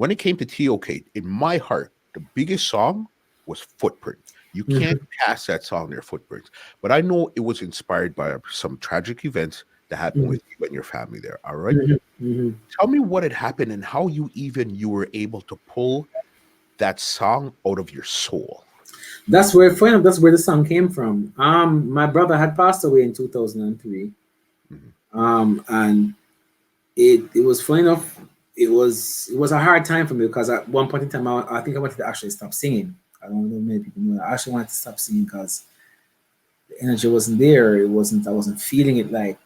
when it came to T.o.k., in my heart, the biggest song was Footprint. You can't Mhm. cast that song there, Footprints. But I know it was inspired by some tragic events that happened Mhm. with you and your family there. All right. Mhm. Mhm. Tell me what had happened and how you were able to pull that song out of your soul. That's where funny enough, that's where the song came from. My brother had passed away in 2003. Mhm. And it was funny enough. It was a hard time for me because at one point in time, I think I wanted to actually stop singing. I don't know if many people know that. I actually wanted to stop singing because the energy wasn't there. It wasn't. I wasn't feeling it like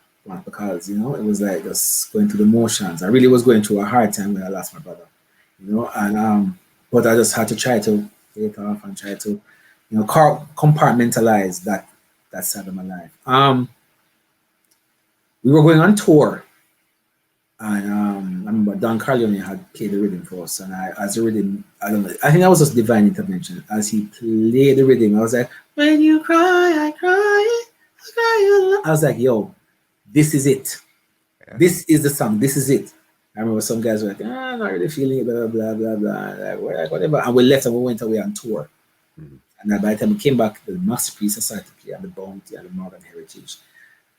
because it was like just going through the motions. I really was going through a hard time when I lost my brother. And but I just had to try to play it off and try to compartmentalize that side of my life. We were going on tour. And I remember Don Carleone had played the rhythm for us, and as the rhythm, I don't know, I think that was just divine intervention. As he played the rhythm, I was like, "When you cry, I cry, I cry." I was like, "Yo, this is it. Yeah. This is the song. This is it." I remember some guys were like, "I'm not really feeling it, blah blah blah blah, like, whatever." And we left and we went away on tour. Mhm. And then by the time we came back, the masterpiece started to play, and the Bounty and the Modern Heritage.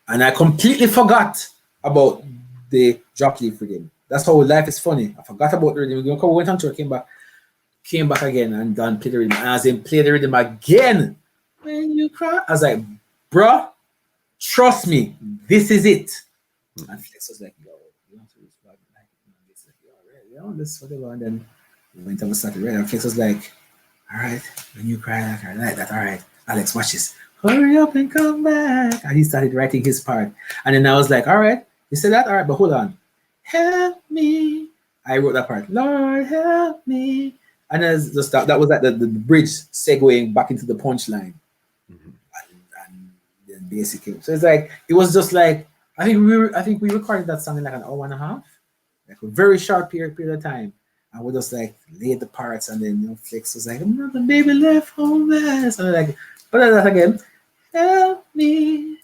And I completely forgot about the drop leaf rhythm. That's how life is funny. I forgot about the rhythm. We went on tour, came back again, and done play the rhythm. And as in play the rhythm again, when you cry, I was like, bruh, trust me, this is it. Mhm. And Flex was like, yo, you have to respect like this, like, yo, alright, this whatever. And then we went and we started reading. And Flex was like, all right, when you cry like that, all right, Alex, watch this. Hurry up and come back. And he started writing his part. And then I was like, all right, you said that? All right, but hold on. Help me. I wrote that part. Lord, help me. And as just that was like the bridge segueing back into the punchline. Mhm. And then basically, so it's like, it was just like, I think we recorded that song in like an hour and a half, like a very short period of time. And we just like laid the parts, and then Flex was like, another baby left homeless. And I'm like, but then that again, help me,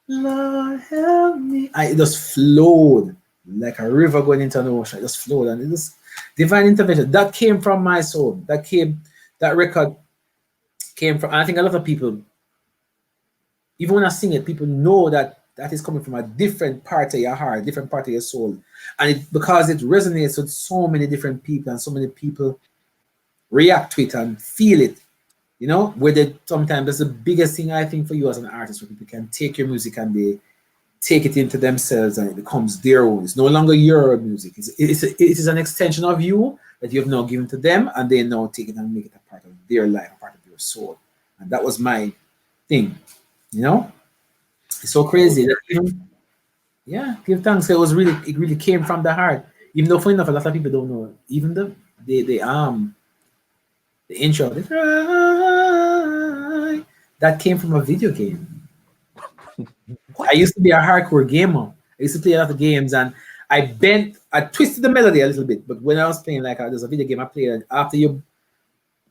Lord, help me. And it just flowed like a river going into an ocean. It just flowed, and it just divine intervention. That came from my soul. That record came from, and I think a lot of people, even when I sing it, people know that is coming from a different part of your heart, different part of your soul. And because it resonates with so many different people, and so many people react to it and feel it, where they sometimes that's the biggest thing I think for you as an artist, where people can take your music and they take it into themselves and it becomes their own. It's no longer your music. It is an extension of you that you have now given to them, and they now take it and make it a part of their life, a part of your soul. And that was my thing, you know? It's so Oh, crazy that even, yeah, give thanks. It really came from the heart. Even though funny enough, a lot of people don't know. Even the intro, the cry, that came from a video game. I what? used to be a hardcore gamer. I used to play a lot of games, and I twisted the melody a little bit. But when I was playing, like there's a video game I played, and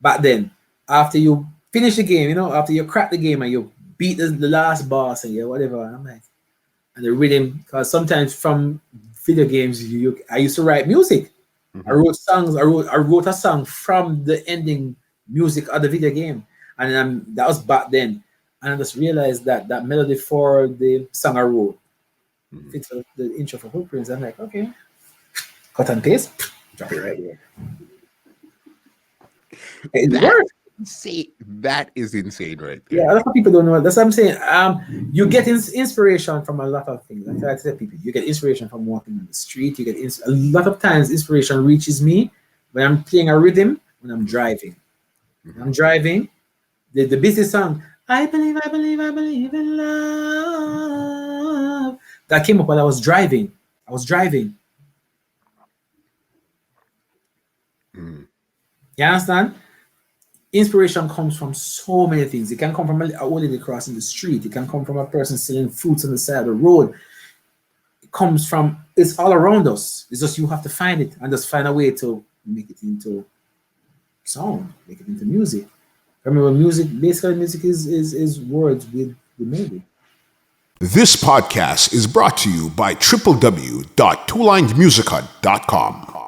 back then, after you finish the game, after you crack the game and you beat the last boss and whatever, and I'm like, and the rhythm, because sometimes from video games, I used to write music. I Mhm. wrote songs. I wrote a song from the ending music of the video game, and that was back then. And I just realized that melody for the song I wrote Mhm. fits the intro for Footprints. I'm like, okay, cut and paste, drop it right here. It That worked. insane. That is insane right Yeah, there. a lot of people don't know. That's what I'm saying. You get inspiration from a lot of things. Like I tell people, you get inspiration from walking on the street. A lot of times inspiration reaches me when I'm playing a rhythm when I'm driving. When Mhm. I'm driving, the busy song, I believe, I believe, I believe in love. That came up while I was driving. I was driving. Mhm. You understand? Inspiration comes from so many things. It can come from a old lady crossing the street. It can come from a person selling fruits on the side of the road. It comes from, it's all around us. It's just you have to find it and just find a way to make it into sound, make it into music. Remember, basically music is words with melody. This podcast is brought to you by www.twolinedmusichut.com.